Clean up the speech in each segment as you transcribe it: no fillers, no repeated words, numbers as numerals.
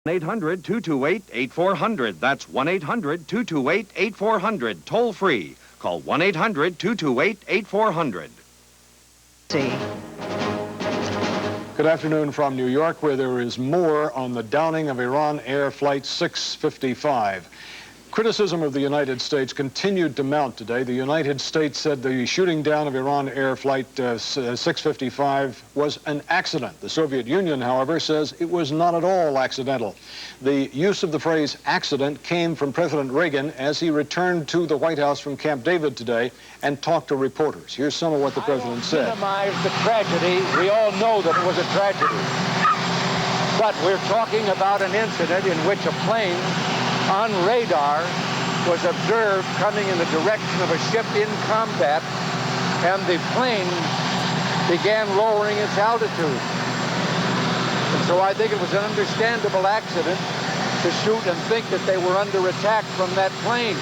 1-800-228-8400. That's 1-800-228-8400. Toll free. Call 1-800-228-8400. Good afternoon from New York, where there is more on the downing of Iran Air Flight 655. Criticism of the United States continued to mount today. The United States said the shooting down of Iran Air Flight 655 was an accident. The Soviet Union, however, says it was not at all accidental. The use of the phrase accident came from President Reagan as he returned to the White House from Camp David today and talked to reporters. Here's some of what the president said. Minimize the tragedy. We all know that it was a tragedy. But we're talking about an incident in which a plane on radar was observed coming in the direction of a ship in combat, and the plane began lowering its altitude. And so I think it was an understandable accident to shoot and think that they were under attack from that plane.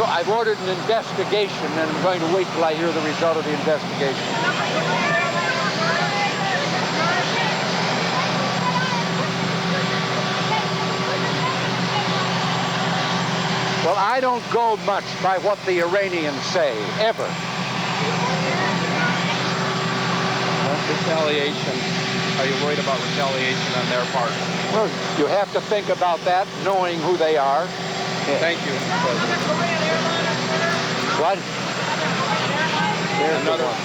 I've ordered an investigation, and I'm going to wait till I hear the result of the investigation. Well, I don't go much by what the Iranians say, ever. Retaliation. Are you worried about retaliation on their part? Well, you have to think about that, knowing who they are. Thank you, Mr. President. What? There's another one.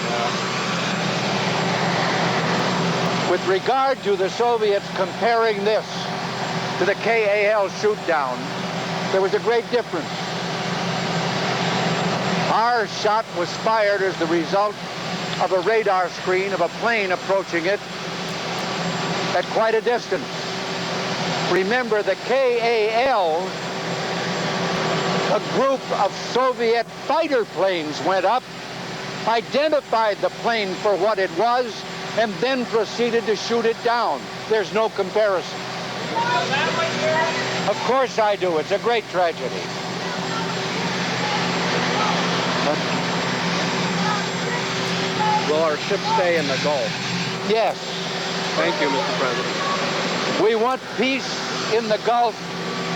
With regard to the Soviets comparing this to the KAL shoot-down, there was a great difference. Our shot was fired as the result of a radar screen of a plane approaching it at quite a distance. Remember, the KAL, a group of Soviet fighter planes went up, identified the plane for what it was, and then proceeded to shoot it down. There's no comparison. Of course I do. It's a great tragedy. Will our ship stay in the Gulf? Yes. Thank you, Mr. President. We want peace in the Gulf,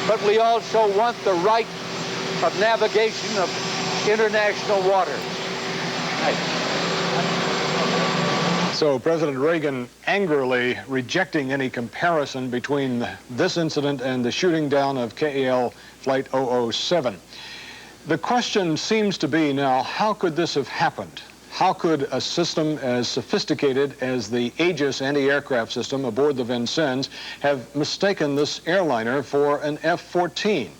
but we also want the right of navigation of international waters. So President Reagan angrily rejecting any comparison between this incident and the shooting down of KAL Flight 007. The question seems to be now, how could this have happened? How could a system as sophisticated as the Aegis anti-aircraft system aboard the Vincennes have mistaken this airliner for an F-14?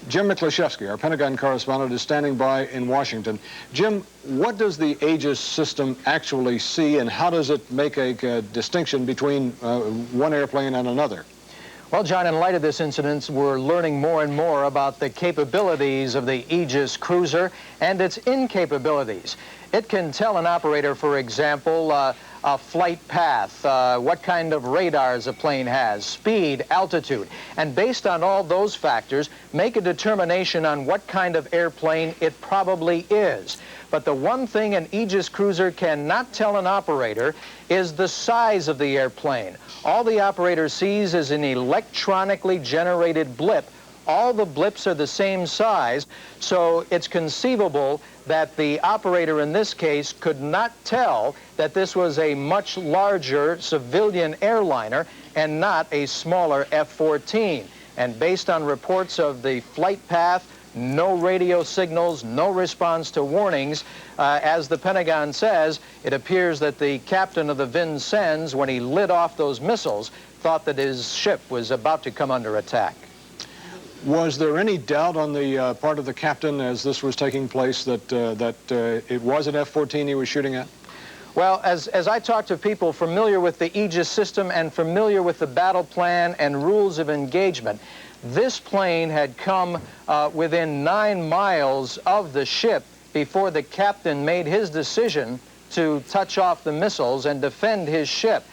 Jim Miklaszewski, our Pentagon correspondent, is standing by in Washington. Jim, what does the Aegis system actually see, and how does it make a distinction between one airplane and another? Well, John, in light of this incident, we're learning more and more about the capabilities of the Aegis cruiser and its incapabilities. It can tell an operator, for example, a flight path, what kind of radars a plane has, speed, altitude, and based on all those factors, make a determination on what kind of airplane it probably is. But the one thing an Aegis cruiser cannot tell an operator is the size of the airplane. All the operator sees is an electronically generated blip. All the blips are the same size, so it's conceivable that the operator in this case could not tell that this was a much larger civilian airliner and not a smaller F-14. And based on reports of the flight path, no radio signals, no response to warnings, as the Pentagon says, it appears that the captain of the Vincennes, when he lit off those missiles, thought that his ship was about to come under attack. Was there any doubt on the part of the captain as this was taking place that it was an F-14 he was shooting at? Well, as I talked to people familiar with the Aegis system and familiar with the battle plan and rules of engagement, this plane had come within 9 miles of the ship before the captain made his decision to touch off the missiles and defend his ship.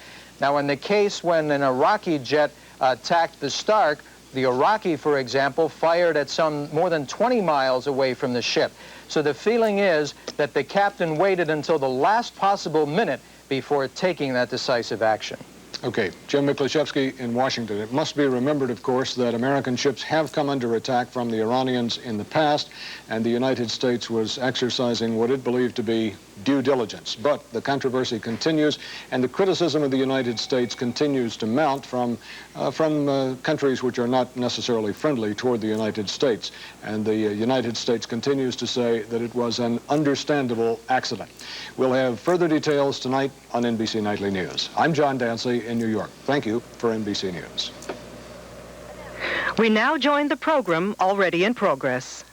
Now, in the case when an Iraqi jet attacked the Stark, the Iraqi, for example, fired at some more than 20 miles away from the ship. So the feeling is that the captain waited until the last possible minute before taking that decisive action. Okay, Jim Miklaszewski in Washington. It must be remembered, of course, that American ships have come under attack from the Iranians in the past, and the United States was exercising what it believed to be due diligence. But the controversy continues, and the criticism of the United States continues to mount from countries which are not necessarily friendly toward the United States. And the United States continues to say that it was an understandable accident. We'll have further details tonight on NBC Nightly News. I'm John Dancy in New York. Thank you for NBC News. We now join the program already in progress.